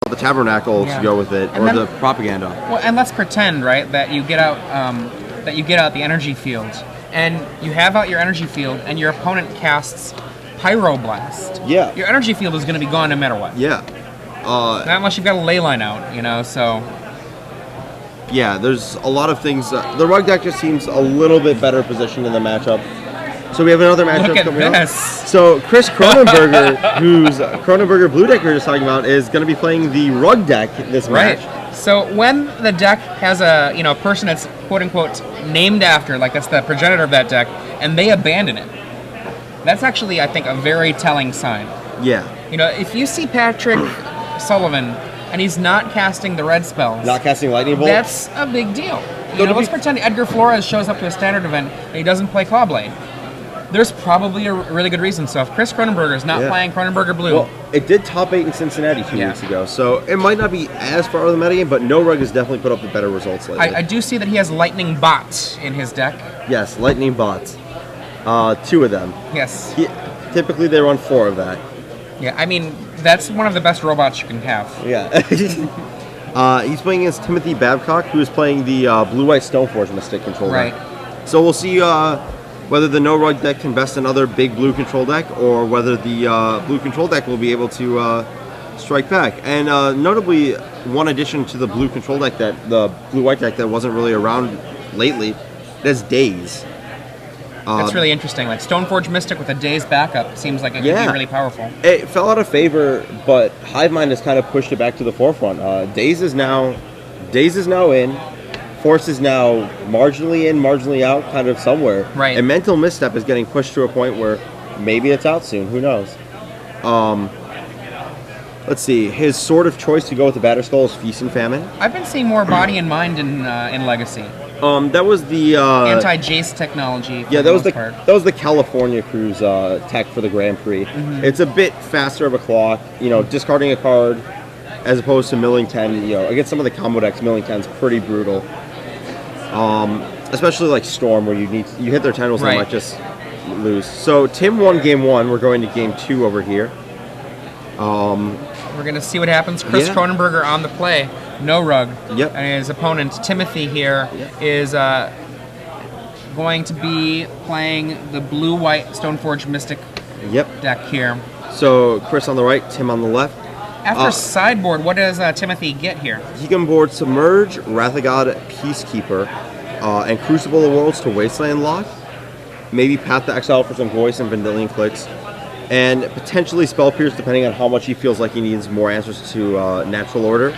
the Tabernacle to go with it, or the Propaganda. Well, and let's pretend, right, that you get out the energy field, and you have out your energy field, and your opponent casts Pyroblast. Yeah. Your energy field is going to be gone no matter what. Yeah. Not unless you've got a ley line out, you know, so... Yeah, there's a lot of things. The Rug deck just seems a little bit better positioned in the matchup. So we have another matchup coming up. So Chris Kronenberger, who's Kronenberger Blue Decker just talking about, is going to be playing the Rug deck this match. So when the deck has a person that's quote unquote named after, like that's the progenitor of that deck, and they abandon it, that's actually, I think, a very telling sign. Yeah. If you see Patrick Sullivan and he's not casting the red spells, not casting Lightning Bolt, that's a big deal. Let's pretend Edgar Flores shows up to a standard event and he doesn't play Clawblade. There's probably a really good reason. So if Chris Kronenberger is not playing Kronenberger Blue... Well, it did top 8 in Cincinnati 2 weeks ago, so it might not be as far out of the metagame, but No Rug has definitely put up the better results lately. I do see that he has Lightning Bot in his deck. Yes, Lightning Bots. 2 of them. Yes. Typically they run 4 of that. Yeah, I mean, that's one of the best robots you can have. Yeah. He's playing against Timothy Babcock, who is playing the Blue-White Stoneforge Mystic control deck. So we'll see whether the No Rug deck can best another big blue control deck, or whether the blue control deck will be able to strike back. And notably, one addition to the blue control deck, that the blue-white deck that wasn't really around lately, that's Daze. That's really interesting. Like Stoneforge Mystic with a Daze backup seems like it could be really powerful. It fell out of favor, but Hivemind has kind of pushed it back to the forefront. Daze is now in. Force is now marginally in, marginally out, kind of somewhere. Right. And Mental Misstep is getting pushed to a point where maybe it's out soon. Who knows? Let's see. His sword of choice to go with the Batterskull is Feast and Famine. I've been seeing more Body and Mind in Legacy. That was the anti-Jace technology. Yeah, that was the California Cruise tech for the Grand Prix. Mm-hmm. It's a bit faster of a clock. Discarding a card as opposed to milling 10. Against some of the combo decks, milling 10 is pretty brutal. Especially like Storm, where you hit their tendrils and they might just lose. So Tim won game 1. We're going to game 2 over here. We're going to see what happens. Chris Kronenberger on the play. No Rug. Yep. And his opponent, Timothy, here is going to be playing the blue-white Stoneforge Mystic deck here. So Chris on the right, Tim on the left. After sideboard, what does Timothy get here? He can board Submerge, Wrath of God, Peacekeeper, and Crucible of Worlds to Wasteland lock. Maybe Path to Exile for some Voice and Vendilion clicks. And potentially Spell Pierce, depending on how much he feels like he needs more answers to Natural Order.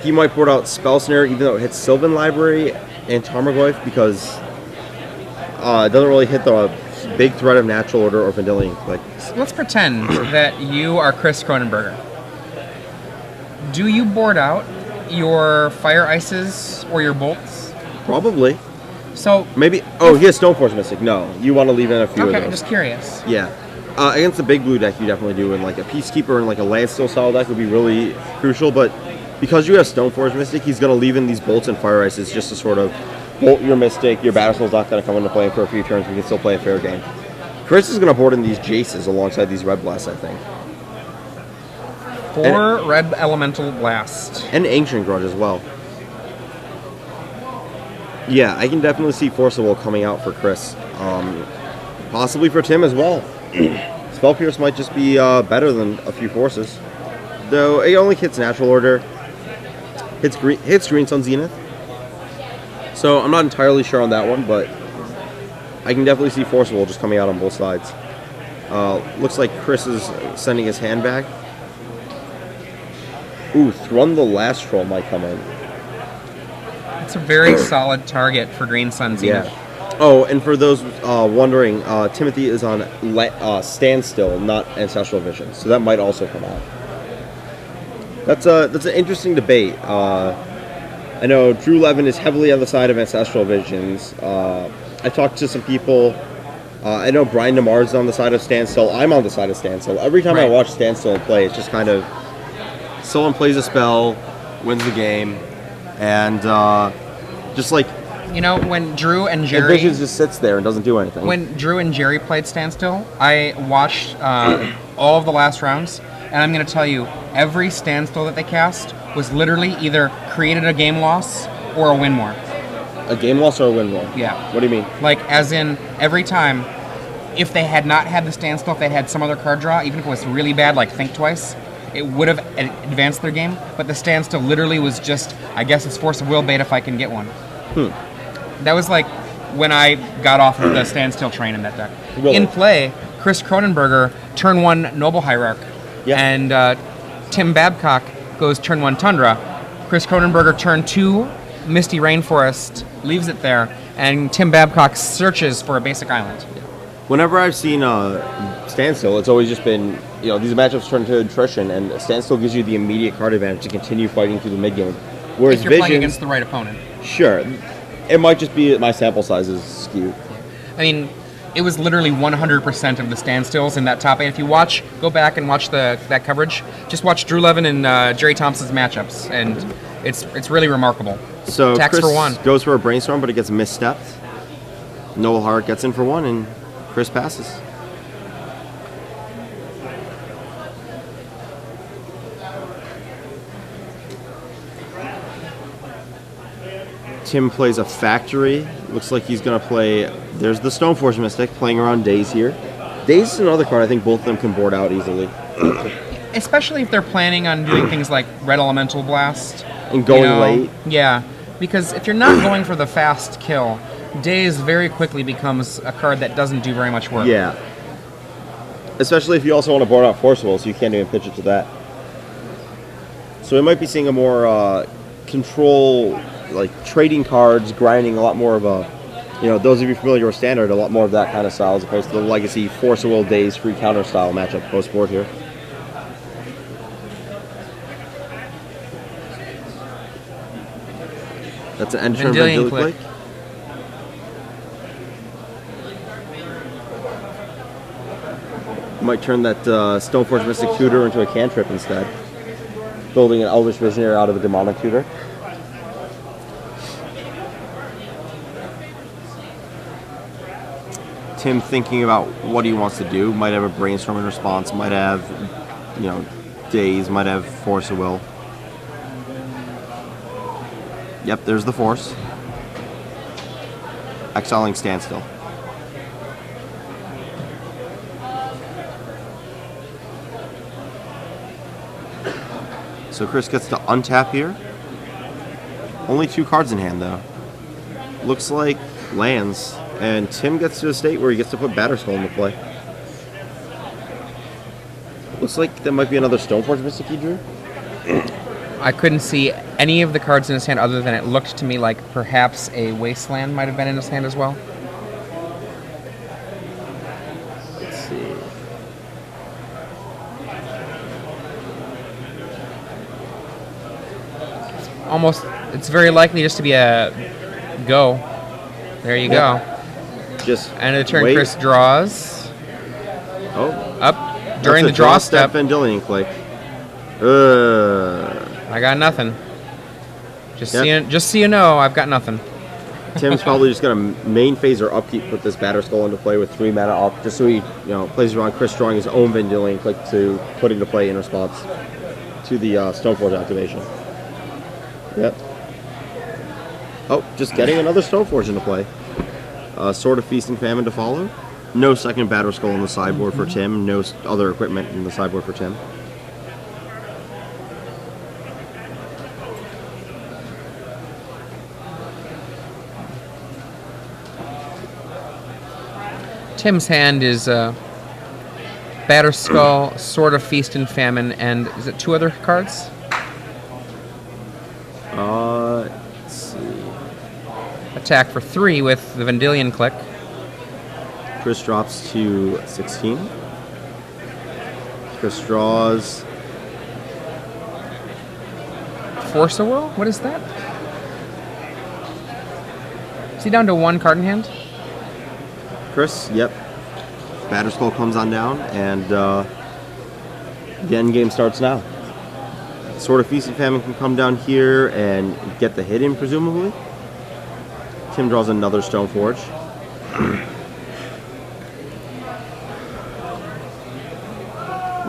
He might board out Spell Snare, even though it hits Sylvan Library and Tarmogoyf, because it doesn't really hit the big threat of Natural Order or Vendilion clicks. Let's pretend that you are Chris Kronenberger. Do you board out your Fire Ices or your Bolts? Probably. So maybe. Oh, he has Stoneforge Mystic. No, you want to leave in a few of those. Okay, I'm just curious. Yeah. Against the big blue deck, you definitely do, and like a Peacekeeper and like a Landstill style deck would be really crucial. But because you have Stoneforge Mystic, he's going to leave in these Bolts and Fire Ices just to sort of bolt your Mystic. Your Battleskull's not going to come into play for a few turns. We can still play a fair game. Chris is going to board in these Jaces alongside these Red Blasts, I think. 4 Red Elemental Blast. And Ancient Grudge as well. Yeah, I can definitely see Forcible coming out for Chris. Possibly for Tim as well. Spell Pierce might just be better than a few Forces. Though it only hits Natural Order. Hits Green Sun Zenith. So I'm not entirely sure on that one, but I can definitely see Forcible just coming out on both sides. Looks like Chris is sending his hand back. Ooh, Thrun the Last Troll might come in. It's a very solid target for Green Sun Zenith. Yeah. Oh, and for those wondering, Timothy is on Standstill, not Ancestral Vision, so that might also come out. That's an interesting debate. I know Drew Levin is heavily on the side of Ancestral Visions. I talked to some people. I know Brian DeMar is on the side of Standstill. I'm on the side of Standstill. Every time I watch Standstill play, it's just kind of someone plays a spell, wins the game, and just like... when Drew and Jerry... Visions just sits there and doesn't do anything. When Drew and Jerry played Standstill, I watched all of the last rounds, And I'm going to tell you, every standstill that they cast was literally either created a game loss or a win more. A game loss or a win more? Yeah. What do you mean? Like, as in, every time, if they had not had the standstill, if they had some other card draw, even if it was really bad, like Think Twice, it would have advanced their game. But the standstill literally was just, I guess it's Force of Will bait if I can get one. That was like when I got off of the standstill train in that deck. Really? In play, Chris Kronenberger, turn 1 Noble Hierarch. Yeah. And Tim Babcock goes turn 1 Tundra. Chris Kronenberger, turn 2 Misty Rainforest, leaves it there, and Tim Babcock searches for a basic island. Whenever I've seen standstill, it's always just been, these matchups turn to attrition, and standstill gives you the immediate card advantage to continue fighting through the mid game. Whereas If you're playing against the right opponent. Sure, it might just be that my sample size is skewed. I mean, it was literally 100% of the standstills in that top 8. If you go back and watch that coverage, just watch Drew Levin and Jerry Thompson's matchups, and it's really remarkable. So Tax Chris for 1. goes for a brainstorm, but it gets misstepped. Noble Heart gets in for 1, and Chris passes. Tim plays a Factory. Looks like he's going to play... There's the Stoneforge Mystic playing around Daze here. Daze is another card I think both of them can board out easily. Especially if they're planning on doing things like Red Elemental Blast. And going late. Yeah, because if you're not going for the fast kill, Daze very quickly becomes a card that doesn't do very much work. Yeah. Especially if you also want to board out Forcible, so you can't even pitch it to that. So we might be seeing a more control... like trading cards, grinding, a lot more of a, those of you familiar with Standard, a lot more of that kind of style as opposed to the Legacy, Force of Will, Daze, free counter style matchup post board here. That's an end turn Vendilion Vendilion Click. Click. Might turn that Stoneforge Mystic Tutor into a cantrip instead. Building an Elvish Visionary out of a Demonic Tutor. Tim thinking about what he wants to do. Might have a brainstorming response. Might have, Daze. Might have Force of Will. Yep, there's the Force. Exiling Standstill. So Chris gets to untap here. Only 2 cards in hand, though. Looks like lands. And Tim gets to a state where he gets to put Batterskull into play. Looks like there might be another Stoneforge Mystic he drew. I couldn't see any of the cards in his hand other than it looked to me like perhaps a Wasteland might have been in his hand as well. Let's see. It's very likely just to be a go. There you go. Just End of the turn, wait. Chris draws. Oh. Up during the draw step. Vendilion Click. I got nothing. Just so you know, I've got nothing. Tim's probably just going to main phase or upkeep, put this Batterskull into play with 3 mana up, just so he plays around Chris drawing his own Vendilion Click to put into play in response to the Stoneforge activation. Yep. Oh, just getting another Stoneforge into play. Sword of Feast and Famine to follow. No second Batterskull in the sideboard for Tim. No other equipment in the sideboard for Tim. Tim's hand is Batterskull, Sword of Feast and Famine, and is it 2 other cards? Let's see. Attack for 3 with the Vendilion Click. Chris drops to 16. Chris draws. Force of Will? What is that? Is he down to 1 card in hand? Chris, yep. Batterskull comes on down, and the end game starts now. Sword of Feast and Famine can come down here and get the hit in, presumably. Tim draws another Stoneforge.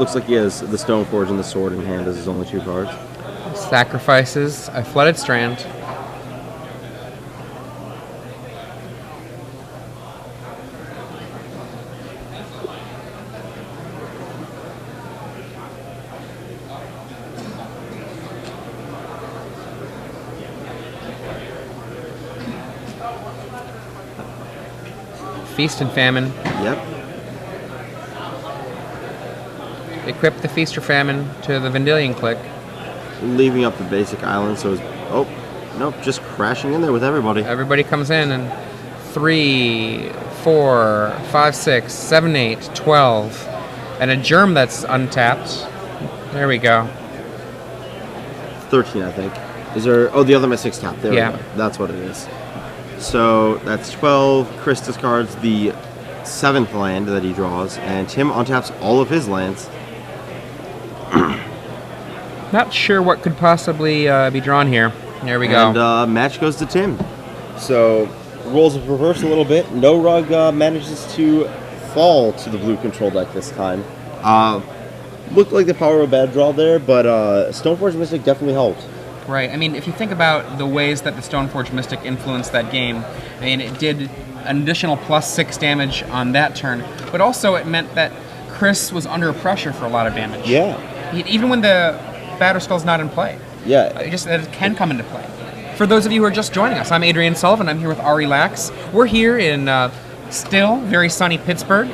looks like he has the Stoneforge and the sword in hand as his only 2 cards. Sacrifices a Flooded Strand. Feast and Famine. Yep. Equip the Feast or Famine to the Vendilion Click. Leaving up the basic island, so it's... Oh, nope, just crashing in there with everybody. Everybody comes in, and 3, 4, 5, 6, 7, 8, 12. And a Germ that's untapped. There we go. 13, I think. Is there... Oh, the other Mystic's tapped. There we Yeah. go. That's what it is. So that's 12. Chris discards the 7th land that he draws, and Tim untaps all of his lands. Not sure what could possibly be drawn here. There we go. And match goes to Tim. So roles of reverse a little bit. No Rug manages to fall to the blue control deck this time. Looked like the power of a bad draw there, but Stoneforge Mystic definitely helped. Right. I mean, if you think about the ways that the Stoneforge Mystic influenced that game, I mean, it did an additional +6 damage on that turn, but also it meant that Chris was under pressure for a lot of damage. Yeah. Even when the Batterskull's not in play. Yeah. It can come into play. For those of you who are just joining us, I'm Adrian Sullivan. I'm here with Ari Lax. We're here in still very sunny Pittsburgh,